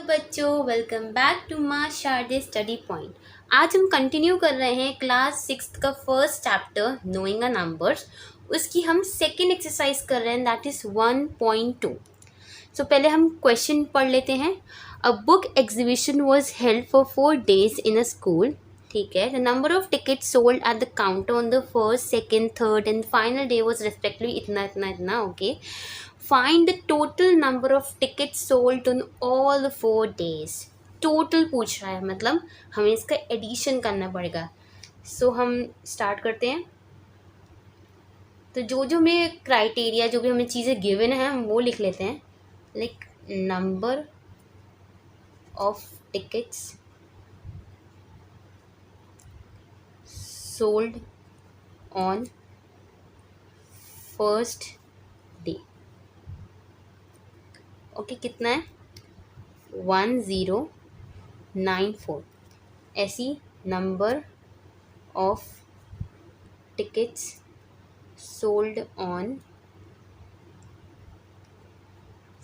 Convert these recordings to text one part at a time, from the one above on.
Hello बच्चों, welcome back to माँ शारदे study point. आज हम कंटिन्यू कर रहे हैं क्लास 6 का first chapter knowing a numbers. उसकी हम सेकेंड एक्सरसाइज कर रहे हैं, दैट इज 1.2। सो पहले हम क्वेश्चन पढ़ लेते हैं। A book exhibition was held for 4 days in a school. ठीक है। The number of ticket sold at the counter on the first, second, third and final day was respectively इतना इतना इतना। Okay, find the total number of ticket sold on all 4 days। Total पूछ रहा है, मतलब हमें इसका एडिशन करना पड़ेगा। सो हम स्टार्ट करते हैं। तो जो जो हमें क्राइटेरिया, जो भी हमें चीज़ें गिवन है, हम वो लिख लेते हैं। Like number of tickets sold on first day. Okay, कितना है? 1094। ऐसी number of tickets sold on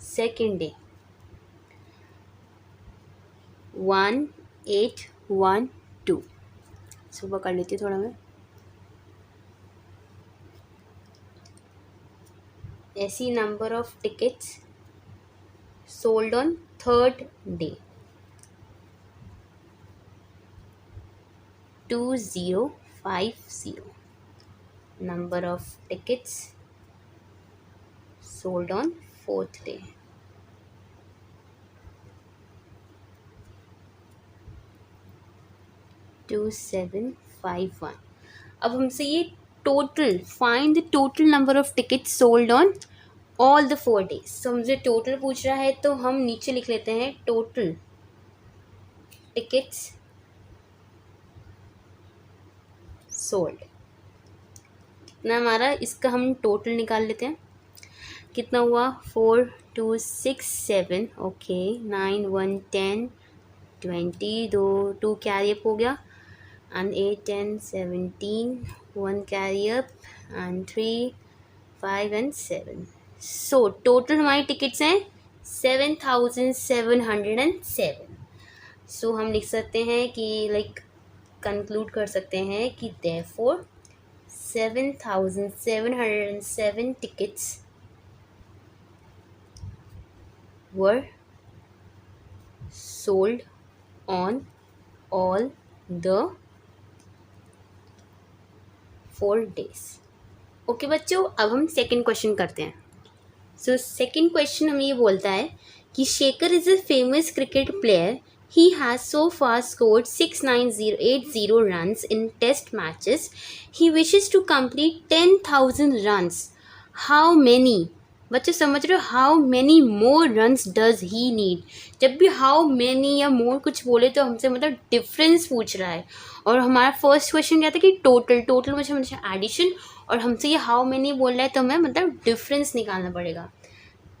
second day 1812। सुबह कर लेती हूँ थोड़ा मैं। ऐसी number of tickets sold on third day 2050। Number of tickets sold on fourth day 2751। अब हमसे ये total, find the total number of tickets sold on all the 4 days। तो हमसे टोटल पूछ रहा है, तो हम नीचे लिख लेते हैं टोटल टिकट्स सोल्ड। कितना हमारा, इसका हम टोटल निकाल लेते हैं। कितना हुआ? 4 2 6 7। ओके, 9 1 10 20, 2 कैरी अप हो गया, and 8 10 17, 1 carry up, and 3 5 and 7। So total हमारी टिकट्स हैं 7707। सो हम लिख सकते हैं कि लाइक कंक्लूड कर सकते हैं कि therefore 7707 tickets were sold on all the 4 days। Okay बच्चों, अब हम सेकेंड क्वेश्चन करते हैं। सो सेकेंड क्वेश्चन हमें ये बोलता है कि Shekhar is a famous cricket player. He has so far scored 69080 runs in test matches. He wishes to complete 10,000 runs. How many? बच्चे समझ रहे हो? How many more runs does he need. जब भी हाउ मैनी या मोर कुछ बोले तो हमसे मतलब डिफरेंस पूछ रहा है। और हमारा फर्स्ट क्वेश्चन क्या था कि टोटल मतलब हमसे एडिशन, और हमसे ये हाउ मैनी बोल रहा है तो हमें मतलब डिफरेंस निकालना पड़ेगा।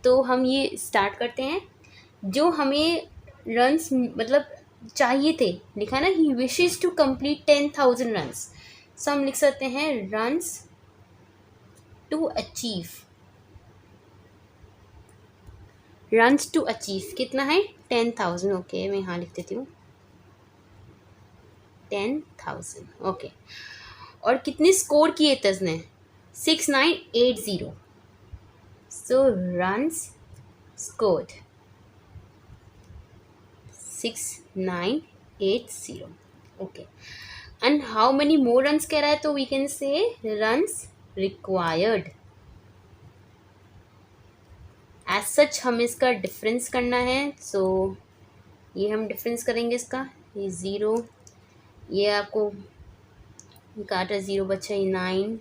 तो हम ये स्टार्ट करते हैं। जो हमें रन्स मतलब चाहिए थे, लिखा ना, he wishes to complete 10,000 runs. So हम लिख सकते हैं runs to achieve. Runs to achieve कितना है? 10,000। ओके, मैं यहाँ लिख देती हूँ 10,000। ओके, और कितने स्कोर किए थे उसने? 6980। So runs scored 6980। Okay, and how many more runs कह रहा है, तो we can say runs required. As such हमें इसका डिफरेंस करना है। सो ये हम डिफरेंस करेंगे इसका। ये 0, ये आपको काटा 0 बचा, ये 9,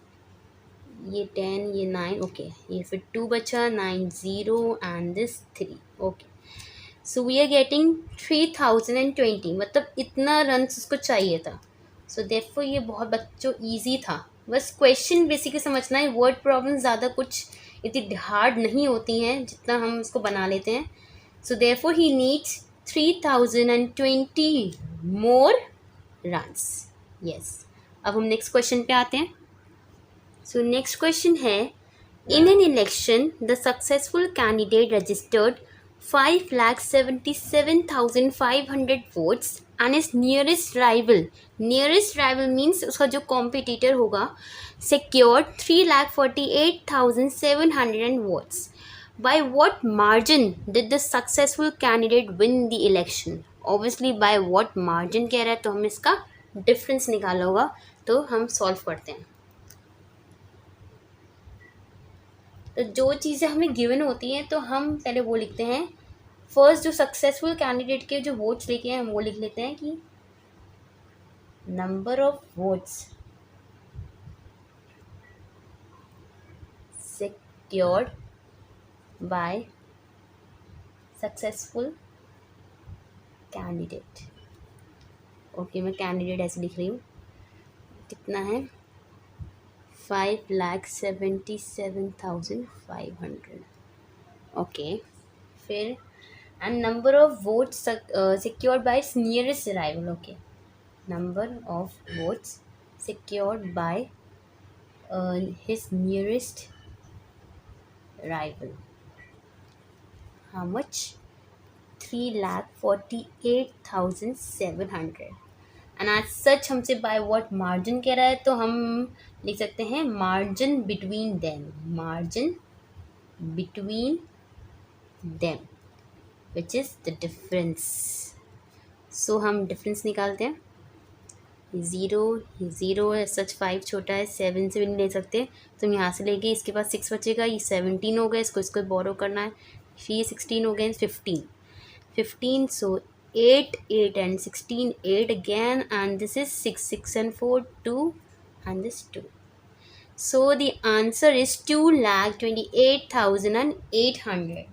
ये 10, ये 9। ओके, ये फिर 2 बचा, 9 0 and this 3। Okay, so we are getting 3020। मतलब इतना रन्स उसको चाहिए था। सो देयरफॉर ये बहुत बच्चों ईजी था। बस क्वेश्चन बेसिकली समझना है। वर्ड प्रॉब्लम ज़्यादा कुछ इतनी हार्ड नहीं होती हैं जितना हम इसको बना लेते हैं। So therefore he needs 3020 more runs. Yes, अब हम नेक्स्ट क्वेश्चन पे आते हैं। सो नेक्स्ट क्वेश्चन है, in an election the successful candidate registered 5,77,500 votes and his nearest rival means उसका जो competitor होगा secured 3,48,700 votes. By what margin did the successful candidate win the election? Obviously by what margin कह रहा है तो हम इसका difference निकाला होगा, तो हम solve करते हैं. तो जो चीज़ें हमें गिवन होती हैं तो हम पहले वो लिखते हैं. फर्स्ट जो सक्सेसफुल कैंडिडेट के जो वोट्स लेके हैं हम वो लिख लेते हैं कि number of votes secured by successful candidate. Okay, मैं कैंडिडेट ऐसे लिख रही हूँ. कितना है? 5,77,500. ओके, फिर and number of votes secured by his nearest rival. Okay, number of votes secured by his nearest rival. How much? 3,48,700. and as such हमसे by what margin कह रहा है तो हम लिख सकते हैं margin between them which is the difference. So हम difference निकालते हैं. 0 है, सच 5 छोटा है, 7 से भी नहीं ले सकते तो हम यहाँ से लेंगे. इसके पास 6 बचेगा, ये 17 हो गया, इसको बोरो करना है. फिर ये 16 हो गए, 15. So 8 and 16, 8 again, and this is 6 and 4 2 and this 2. So the answer is 2,28,800.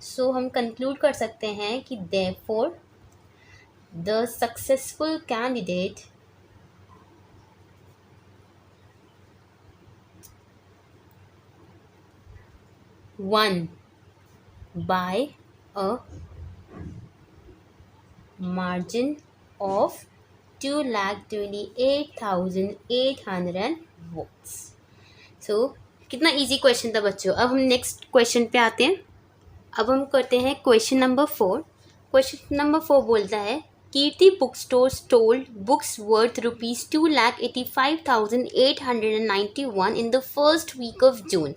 So हम conclude कर सकते हैं कि therefore the successful candidate won by a margin of 2,28,800 votes. So कितना easy question था बच्चों. अब हम next question पे आते हैं. अब हम करते हैं क्वेश्चन नंबर 4. क्वेश्चन नंबर 4 बोलता है Kirti book store sold books worth ₹2,85,891 in the first week of June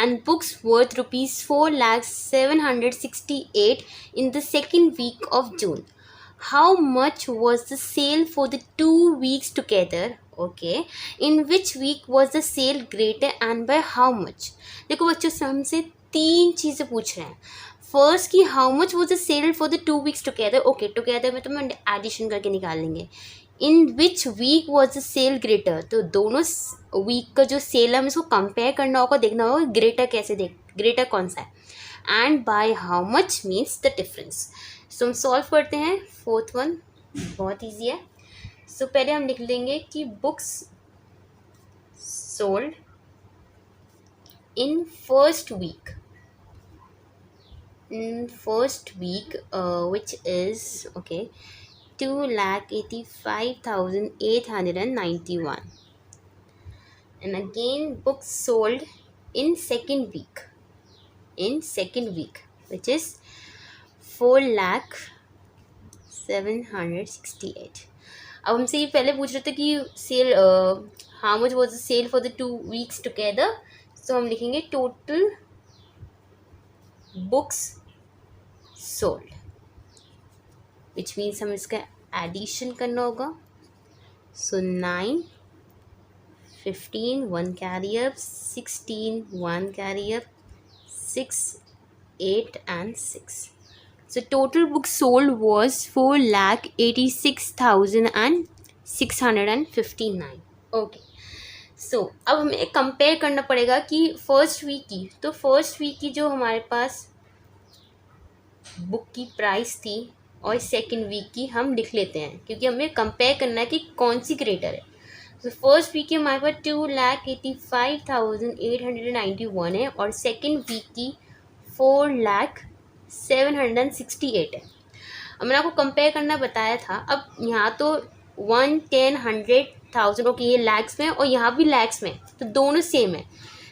and books worth ₹4,07,68 in the second week of June. How much was the sale for the 2 weeks together? Okay, in which week was the sale greater and by how much? देखो बच्चों, हमसे 3 चीज़ें पूछ रहे हैं. First कि how much was the sale for the 2 weeks together. Okay, together में तो हम एडिशन करके निकाल लेंगे. In which week was the sale greater, तो दोनों वीक का जो सेल है हमें इसको कंपेयर करना होगा, देखना होगा ग्रेटर ग्रेटर कौन सा है. And by how much means the difference. So हम सॉल्व करते हैं. फोर्थ वन बहुत ईजी है. सो पहले हम लिख लेंगे कि books sold in first week which is okay 2,85,891. and again books sold in second week which is 4,07,68. अब हमसे ये पहले पूछ रहे थे कि sale how much was the sale for the 2 weeks together. So हम लिखेंगे total books sold which means हम इसका एडिशन करना होगा. So 9, 15 1 carry up, 16 1 carry up, 6 8 and 6. So total books sold was 4,86,659. Okay. So अब हमें कंपेयर करना पड़ेगा कि फर्स्ट वीक की, तो फर्स्ट वीक की जो हमारे पास बुक की प्राइस थी और सेकंड वीक की हम लिख लेते हैं क्योंकि हमें कंपेयर करना है कि कौन सी ग्रेटर है. तो फर्स्ट वीक की हमारे पास 2,85,891 है और सेकंड वीक की 4,07,68 है. अब मैंने आपको कंपेयर करना बताया था. अब यहाँ तो 1, 10, 100,000 ओके ये लैक्स में और यहाँ भी लैक्स में, तो दोनों सेम है.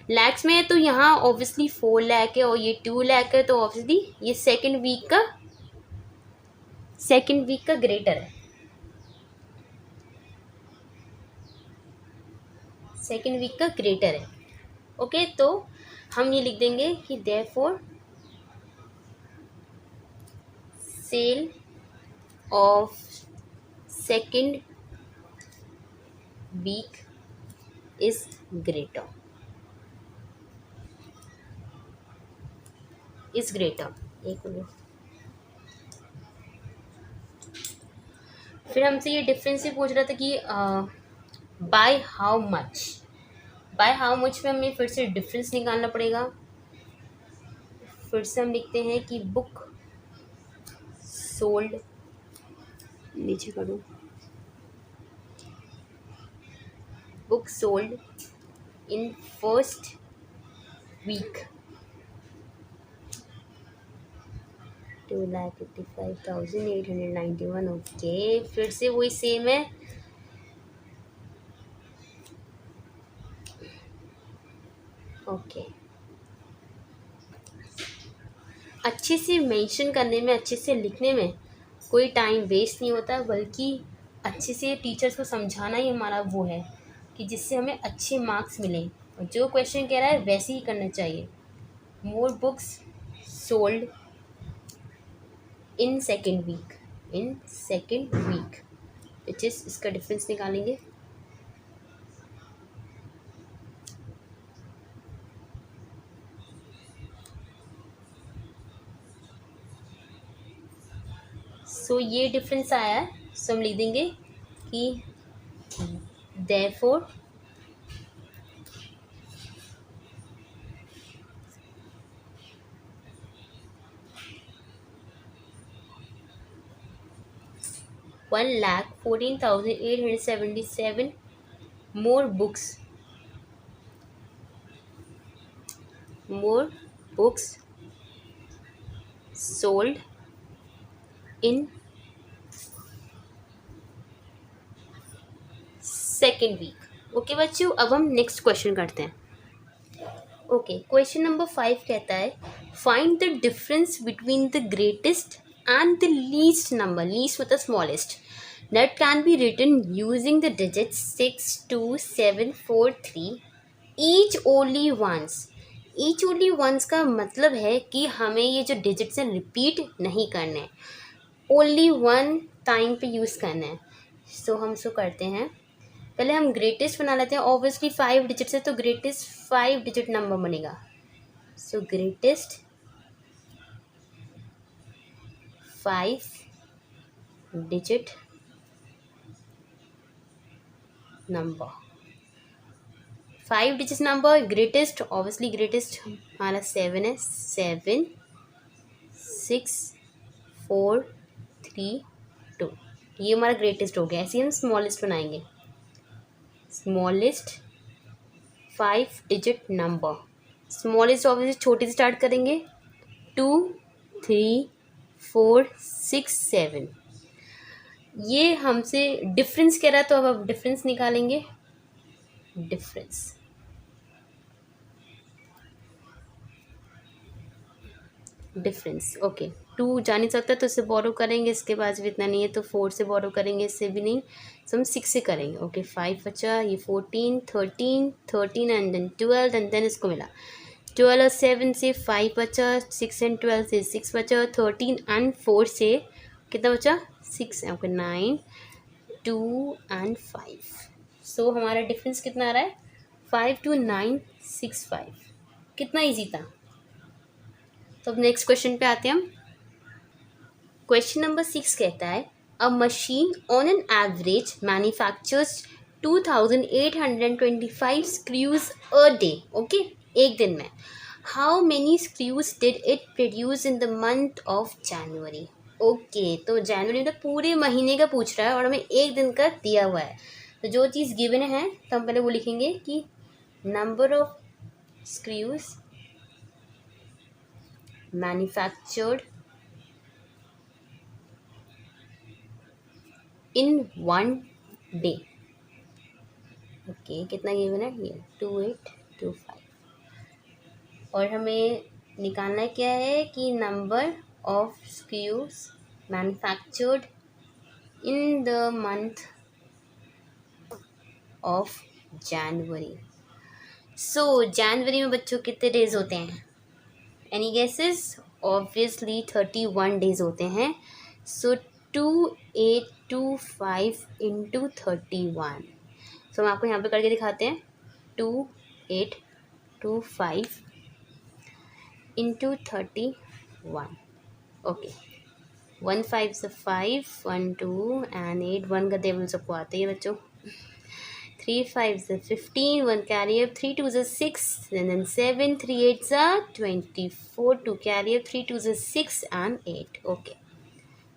लैक्स में है तो यहाँ ऑब्वियसली 4 लाख है और ये 2 लाख है, तो ऑब्वियसली ये सेकेंड वीक का ग्रेटर है, सेकेंड वीक का ग्रेटर है। ओके, तो हम ये लिख देंगे कि therefore sale of second week is greater, एक मिनट। फिर हमसे ये डिफरेंस भी पूछ रहा था कि बाय हाउ मच में हमें फिर से डिफरेंस निकालना पड़ेगा। फिर से हम लिखते हैं कि बुक सोल्ड, नीचे करूँ, book sold in first week 2,85,891। Okay, फिर से वही सेम है। ओके, अच्छे से मेंशन करने में, अच्छे से लिखने में कोई टाइम वेस्ट नहीं होता, बल्कि अच्छे से टीचर्स को समझाना ही हमारा वो है कि जिससे हमें अच्छे मार्क्स मिलें, और जो क्वेश्चन कह रहा है वैसे ही करना चाहिए। More books sold in second week which is, इसका डिफरेंस निकालेंगे। सो ये डिफरेंस आया है, सो हम लिख देंगे कि therefore $1,14,877 more books sold in second week. Okay बच्चों, अब हम नेक्स्ट क्वेश्चन करते हैं। ओके, क्वेश्चन नंबर 5 कहता है find the difference between the greatest and the least number, least मतलब smallest, that can be written using the digits 6, 2, 7, 4, 3 each only once का मतलब है कि हमें ये जो डिजिट्स हैं रिपीट नहीं करने, ओनली वन टाइम पे यूज़ करना है। सो हम इसको करते हैं, पहले हम ग्रेटेस्ट बना लेते हैं। ऑब्वियसली 5 डिजिट से तो ग्रेटेस्ट 5 डिजिट नंबर बनेगा। सो greatest 5 digit number, 5 digit number greatest, obviously greatest हमारा 7 है, 7, 6, 4, 3, 2, ये हमारा ग्रेटेस्ट हो गया। ऐसे ही हम स्मॉलेस्ट बनाएंगे, smallest 5 digit number, smallest obviously छोटे से स्टार्ट करेंगे, 2, 3, 4, 6, 7। ये हमसे डिफरेंस कह रहा है, तो अब आप डिफरेंस निकालेंगे। डिफरेंस ओके, 2 जा नहीं सकता तो इससे बोरो करेंगे, इसके पास भी इतना नहीं है तो 4 से बोरो करेंगे, इससे भी नहीं, तो हम 6 से करेंगे। ओके, 5 बचा, ये 14, 13 एंड देन 12 एंड देन इसको मिला 12 और 7 से 5 बचा, 6 एंड 12 से 6 बचा, 13 एंड 4 से कितना बचा 6, ओके 9, 2 एंड 5। सो हमारा डिफरेंस कितना आ रहा है 52965। कितना ईजी था। तो अब नेक्स्ट क्वेश्चन पे आते हैं हम। क्वेश्चन नंबर 6 कहता है a machine on an average manufactures 2825 screws a day. Okay, एक दिन में। How many screws did it produce in the month of January. Okay, तो जनवरी में तो पूरे महीने का पूछ रहा है और हमें एक दिन का दिया हुआ है, तो जो चीज़ गिवन है तो हम पहले वो लिखेंगे कि number of screws manufactured in one day. Okay, कितना गिवन है ये 2825। और हमें निकालना क्या है कि number of screws manufactured in the month of January. सो जनवरी में बच्चों कितने डेज होते हैं? Any guesses? ऑब्वियसली 31 डेज होते हैं। सो 2825 इंटू 31। सो हम आपको यहाँ पे करके दिखाते हैं। 2825 इंटू 31। ओके, 1 5 से 5, 1 2 एंड 8, 1 का टेबल सबको आते ही बच्चों। 3 5 से 15, 1 carry up, 3 2 is 6, and then 7, 3 8 are 24, 2 carry up, 3 2 is 6 and 8. Okay,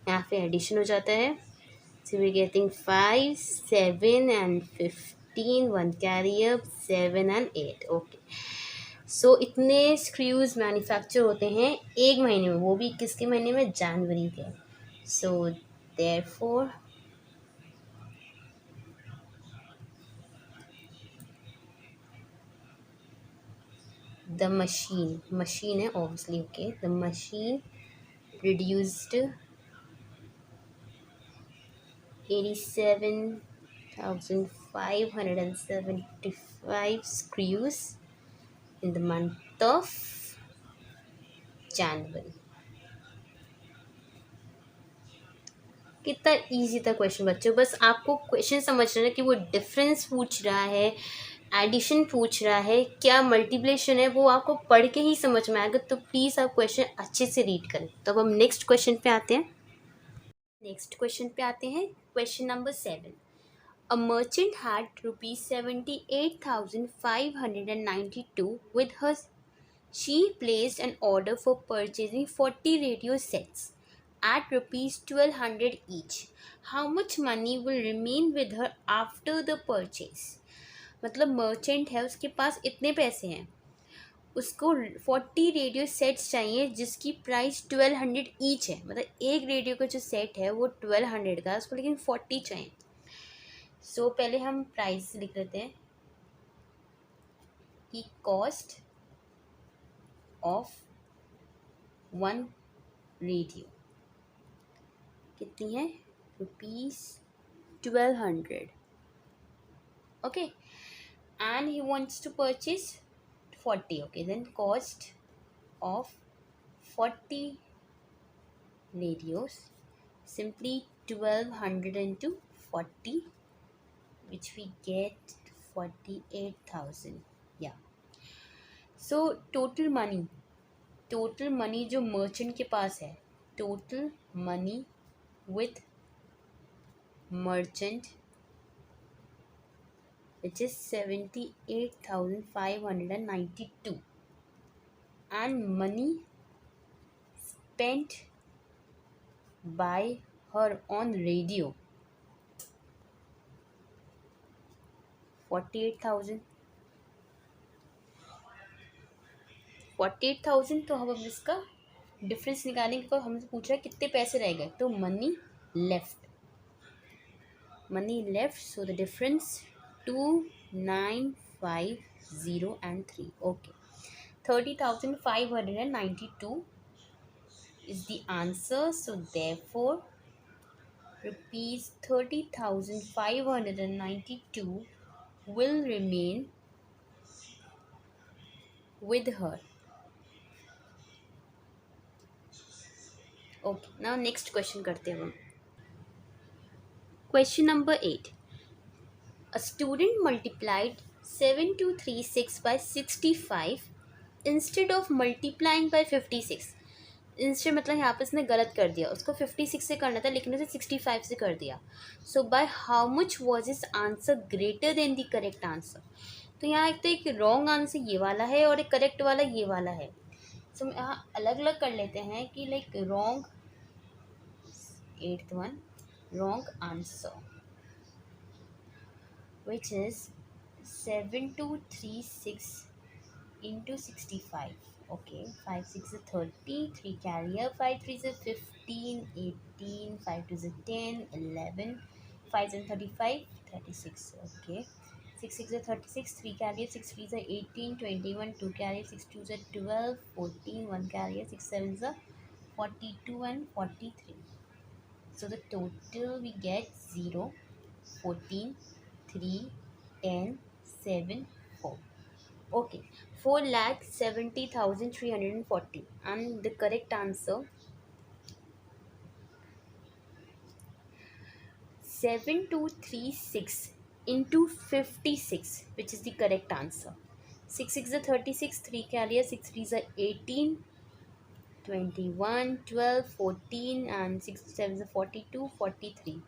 यहाँ पे एडिशन हो जाता है। So we're getting 5, 7 and 15, 1 carry up, 7 and 8. Okay. So इतने स्क्रूज मैन्युफैक्चर होते हैं एक महीने में, वो भी किसके महीने में? जनवरी के। So therefore the machine है obviously, okay, the machine produced 87,575 screws in the month of January. कितना इजी था क्वेश्चन बच्चों। बस आपको क्वेश्चन समझना है कि वो डिफरेंस पूछ रहा है, एडिशन पूछ रहा है, क्या मल्टीप्लिकेशन है, वो आपको पढ़ के ही समझ में आएगा। तो प्लीज़ आप क्वेश्चन अच्छे से रीड करें। तो अब हम नेक्स्ट क्वेश्चन पे आते हैं। Question number 7। A merchant had rupees 78,592 with her. She placed an order for purchasing 40 radio sets at rupees 1200 each. How much money will remain with her after the purchase? मतलब merchant है, उसके पास इतने पैसे हैं, उसको 40 रेडियो सेट्स चाहिए जिसकी price 1200 each है। मतलब एक रेडियो का जो सेट है वो 1200 का, उसको लेकिन 40 चाहिए। सो पहले हम प्राइस लिख लेते हैं कि कॉस्ट ऑफ वन रेडियो कितनी है? ₹1200। Okay, and he wants to purchase 40। Okay, then cost of 40 radios, simply 1200 into 40, which we get 48,000. Yeah. So total money जो मर्चेंट के पास है, total money with merchant, which is 78,592, and money spent by her on radio 48,000। तो हम अब इसका difference निकालेंगे। तो हमसे पूछ रहा है कितने पैसे रह गए, तो money left, so the difference 2950 and 3। Okay, 30,592 is the answer. So therefore rupees 30,592 will remain with her. Okay, now next question करते हैं हम। Question number 8. A student multiplied 7236 by 65 instead of multiplying by 56. Instead मतलब यहाँ पे इसने गलत कर दिया, उसको 56 से करना था लेकिन उसे 65 से कर दिया। सो बाय हाउ मच वॉज इस answer greater than the correct answer? तो यहाँ एक तो एक रॉन्ग आंसर ये वाला है और एक करेक्ट वाला ये वाला है। सो हम यहाँ अलग अलग कर लेते हैं कि like wrong, 8th one, wrong answer, which is 7236 into 65. Okay, 5 6 is 30, 3 carry up, 5 3 is 15, 18, 5 2 is 10, 11, 5 and 35, 36. Okay, 6 6 are 36, 3 carrier, 6 3 are 18, 21, 2 carrier, 6 2 are 12, 14, 1 carrier, 6 7 are 42 and 43. So the total we get 0, 14, 3, 10, 7, 4. Okay, 4,70,340. And the correct answer 7236 into 56, which is the correct answer. 6 6 are 36, 3 carrier, 6 3 are 18, 21, 12, 14, and 6 7 are 42, 43.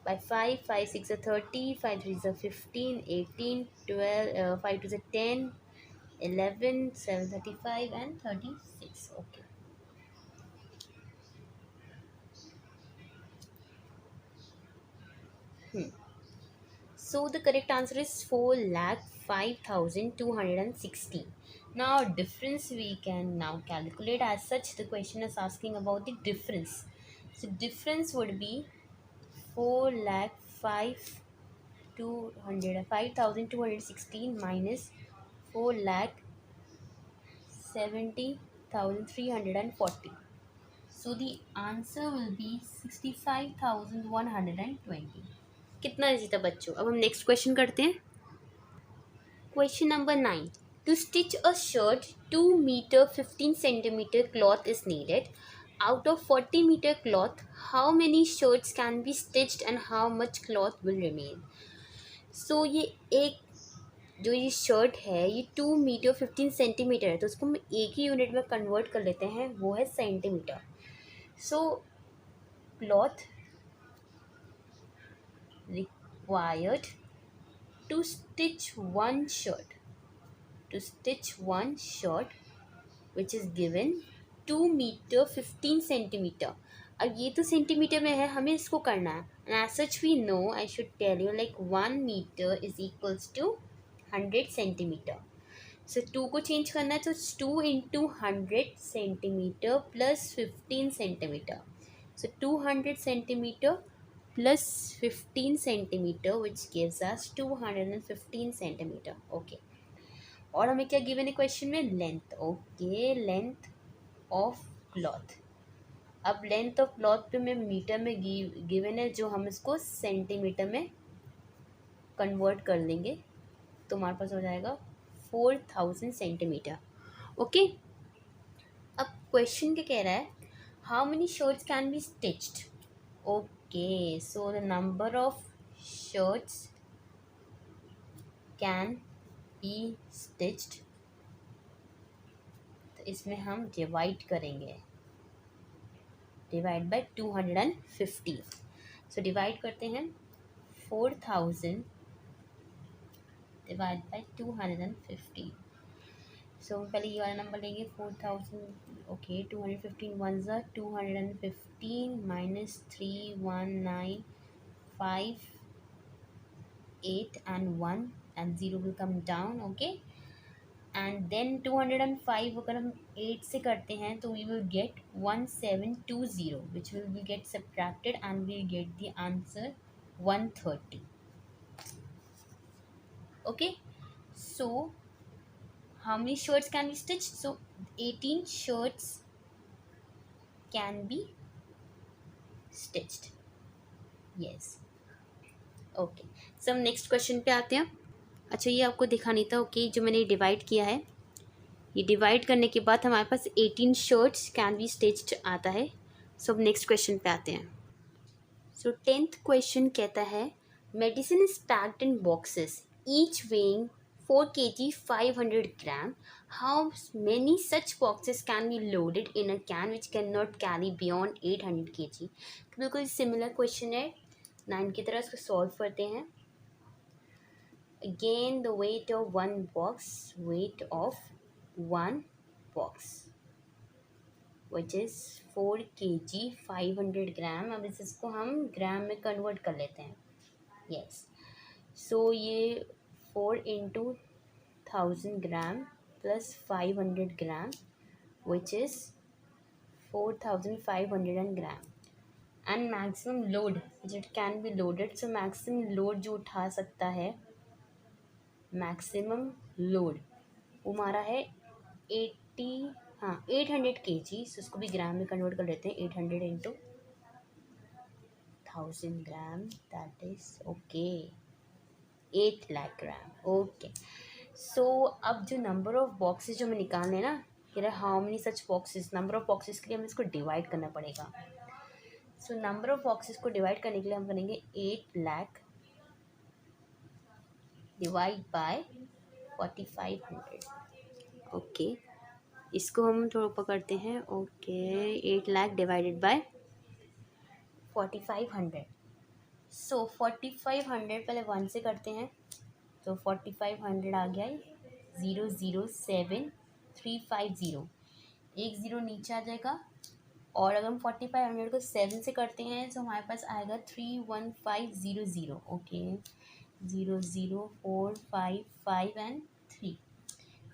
By 5, 5 6 are 30, 5 3 are 15, 18, 12, 5 2 are 10, 11, 7 35, and 36. Okay. So the correct answer is 4,05,260. Now difference we can now calculate. As such, the question is asking about the difference. So difference would be 4,05,216 minus 4,70,340. So the answer will be 65,120. कितना easy था बच्चों. अब हम next question करते हैं. Question number 9. To stitch a shirt, 2 meter 15 centimeter cloth is needed. Out of 40 meter cloth, how many shirts can be stitched and how much cloth will remain? So ये एक जो ये शर्ट है ये 2 metre 15 centimetre है, तो उसको हम एक ही यूनिट में कन्वर्ट कर लेते हैं, वो है centimetre. So cloth required to stitch one shirt which is given 2 meter 15 centimeter. अब ये तो सेंटीमीटर में है, हमें इसको करना है. And as such we know, I should tell you, like 1 meter is equals to 100 centimeter. So 2 को चेंज करना है तो 2 into 100 centimeter plus 15 centimeter. So 200 centimeter plus 15 centimeter, which gives us 215 centimeter. Okay. और हमें क्या गिवन है question में? Length. Okay, length of cloth. अब लेंथ ऑफ क्लॉथ पे में मीटर में गिवन है, जो हम इसको सेंटीमीटर में कन्वर्ट कर लेंगे तो हमारे पास हो जाएगा 4000 सेंटीमीटर. ओके. अब क्वेश्चन क्या कह रहा है? How many shirts can be stitched? Okay, so the number of shirts can be stitched, तो इसमें हम डिवाइड करेंगे, डिवाइड बाय 250. सो डिवाइड करते हैं 4000 डिवाइड बाय 250. सो पहले ये वाला नंबर लेंगे 4000. ओके, 215 वन ज़ा 215 minus 319 5 8 and 1 and 0 will come down. Okay, and then 205 अगर हम 8 से करते हैं तो we will get 1720, which will get subtracted and we get the answer 130. Okay, so how many shirts can be stitch? So 18 shirts can be stitched. Yes. Okay, so हम next question पे आते हैं. अच्छा, ये आपको दिखा नहीं था. ओके, जो मैंने डिवाइड किया है, ये डिवाइड करने के बाद हमारे पास 18 शर्ट्स कैन बी स्टिच्ड आता है. सो अब नेक्स्ट क्वेश्चन पे आते हैं. सो 10th क्वेश्चन कहता है medicine is packed in boxes each weighing 4 kg 500 gram. How many such boxes can be loaded in a can which can not carry beyond 800 kg. तो बिल्कुल सिमिलर क्वेश्चन है 9 की तरह. इसको सॉल्व करते हैं. Again, the weight of one box, which is 4 kg 500 ग्राम. अब इसको हम ग्राम में कन्वर्ट कर लेते हैं. यस. सो ये 4 into 1000 gram plus 500 gram, which is 4500 gram. And maximum load which it can be loaded. So maximum load जो उठा सकता है मैक्सिमम लोड वो हमारा है 80, हाँ 800 kg, so उसको भी ग्राम में कन्वर्ट कर लेते हैं, 800 into 1000 gram, that is okay 8 lakh gram. Okay, so अब जो नंबर ऑफ बॉक्सेस जो हमें निकालने हैं ना, कह रहा है how many such boxes, number of boxes के लिए हमें इसको डिवाइड करना पड़ेगा। सो नंबर ऑफ बॉक्सेस को डिवाइड करने के लिए हम करेंगे 8 लाख डिवाइड बाय 4500। ओके, इसको हम थोड़ा ऊपर करते हैं। Okay, 8 lakh divided by 4500। सो 4500 पहले 1 से करते हैं, तो 4500 आ गया, 007350, एक ज़ीरो नीचे आ जाएगा। और अगर हम 4500 को 7 से करते हैं तो हमारे पास आएगा 31500। ओके, 00455 एंड 3,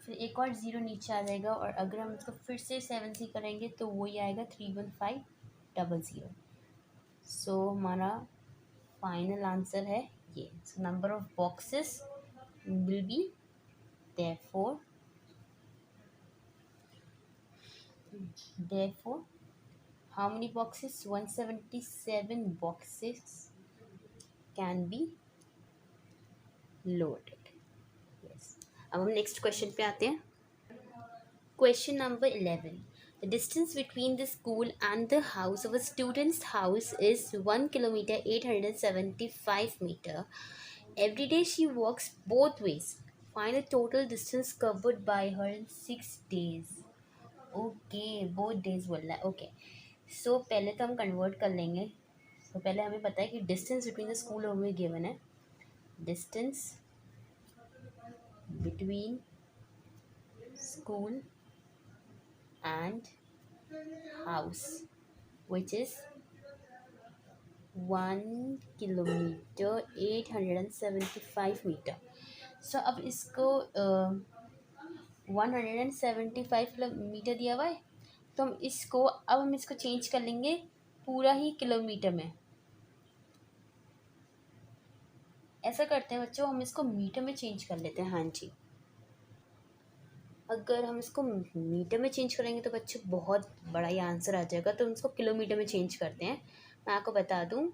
फिर एक और ज़ीरो नीचे आ जाएगा। और अगर हम इसको फिर से 7 से करेंगे तो वही आएगा 31500। सो हमारा फाइनल आंसर है ये। So number of boxes will be therefore how many boxes, 177 boxes can be loaded। yes, अब हम नेक्स्ट क्वेश्चन पे आते हैं। Question number 11, the distance between the school and the house of a student's house is 1 kilometer 875 meter. Every day she walks both ways. Find the total distance covered by her in 6 days। Okay, both days बोल रहा है। Okay, सो पहले तो हम convert कर लेंगे। तो पहले हमें पता है कि डिस्टेंस बिटवीन द स्कूल और में गिवन है, distance between school and house which is 1 kilometre 875 metre. So अब इसको 175 मीटर दिया हुआ है, तो हम इसको चेंज कर लेंगे पूरा ही किलोमीटर में। ऐसा करते हैं बच्चों, हम इसको मीटर में चेंज कर लेते हैं। हाँ जी, अगर हम इसको मीटर में चेंज करेंगे तो बच्चों बहुत बड़ा ही आंसर आ जाएगा, तो हम इसको किलोमीटर में चेंज करते हैं। मैं आपको बता दूं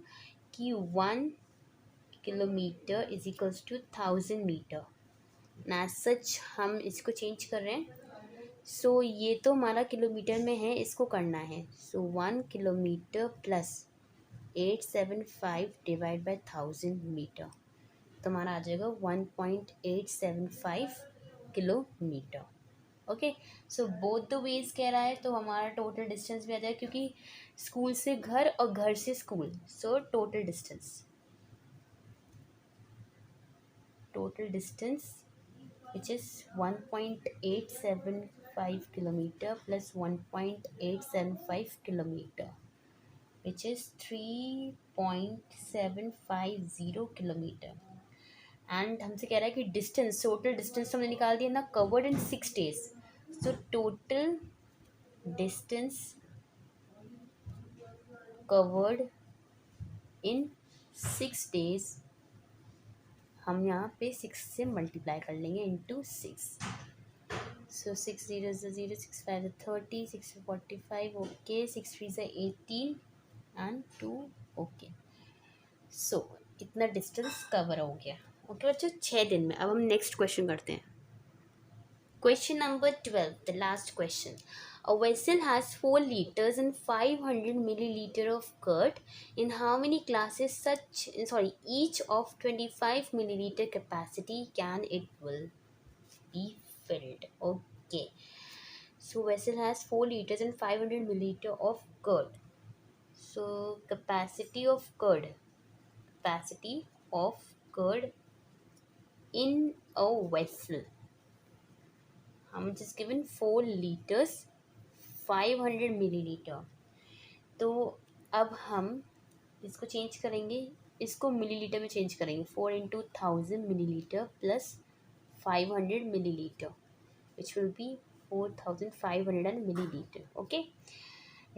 कि 1 kilometre is equals to 1000 metre. ना सच हम इसको चेंज कर रहे हैं। सो ये तो हमारा किलोमीटर में है, इसको करना है। So 1 kilometre plus 875 divide by 1000 metre, तो हमारा आ जाएगा 1.875 kilometre. Okay, so both the ways कह रहा है, तो हमारा टोटल डिस्टेंस भी आ जाएगा, क्योंकि स्कूल से घर और घर से school. So total distance which is 1.875 kilometer plus 1.875 kilometer which is 3.750 kilometre. And हमसे कह रहा है कि डिस्टेंस, टोटल डिस्टेंस हमने निकाल दिया ना, covered in 6 days। So total distance covered in 6 days, हम यहाँ पे 6 से मल्टीप्लाई कर लेंगे into 6। So 6 0 0, 6 5 30, 6 45, okay, 6 3 18 and 2, okay. So इतना डिस्टेंस कवर हो गया। ओके बच्चों, 6 दिन में। अब हम नेक्स्ट क्वेश्चन करते हैं। Question number 12, the last question. A vessel has 4 liters and 500 milliliter of curd. In how many glasses each of 25 milliliter capacity can it will be filled? Okay. So vessel has 4 liters and 500 milliliter of curd. So capacity of curd in a vessel. How much is given? 4 liters 500 milliliter. तो अब हम इसको change करेंगे, इसको millilitre में change करेंगे। 4 into 1000 millilitre plus 500 milliliter, which will be 4500 milliliter. Okay,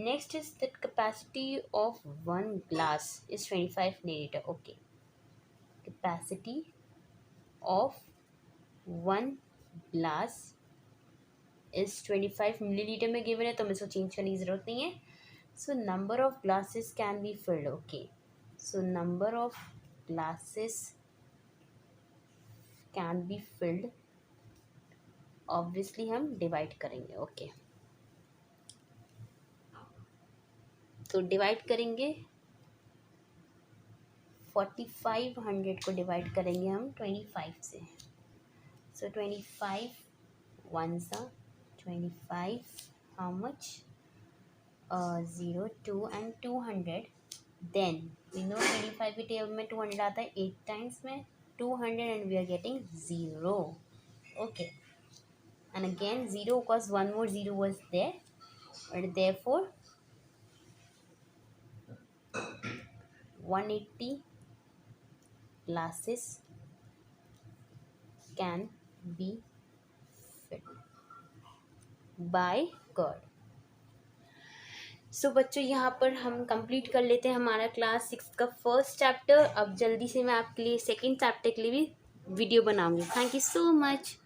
next is the capacity of 1 glass is 25 milliliter. Okay, capacity of 1 glass is 25 millilitre में given है, तो हमें इसको चेंज करने की ज़रूरत नहीं है. So number of glasses can be filled. Okay, so number of glasses can be filled, obviously हम डिवाइड करेंगे. ओके, तो डिवाइड करेंगे 4500 को डिवाइड करेंगे हम 25 से. सो 25 1 सा 25, how much, 0 2 and 200. Then we know 25 के टेबल में 200 आता है 8 टाइम्स में 200 and we are getting 0. Okay, and again 0 because one more 0 was there, and therefore 180 glasses can be filled by God. सो बच्चों यहाँ पर हम कंप्लीट कर लेते हैं हमारा क्लास 6 का फर्स्ट चैप्टर. अब जल्दी से मैं आपके लिए सेकंड चैप्टर के लिए भी वीडियो बनाऊंगी. Thank you so much.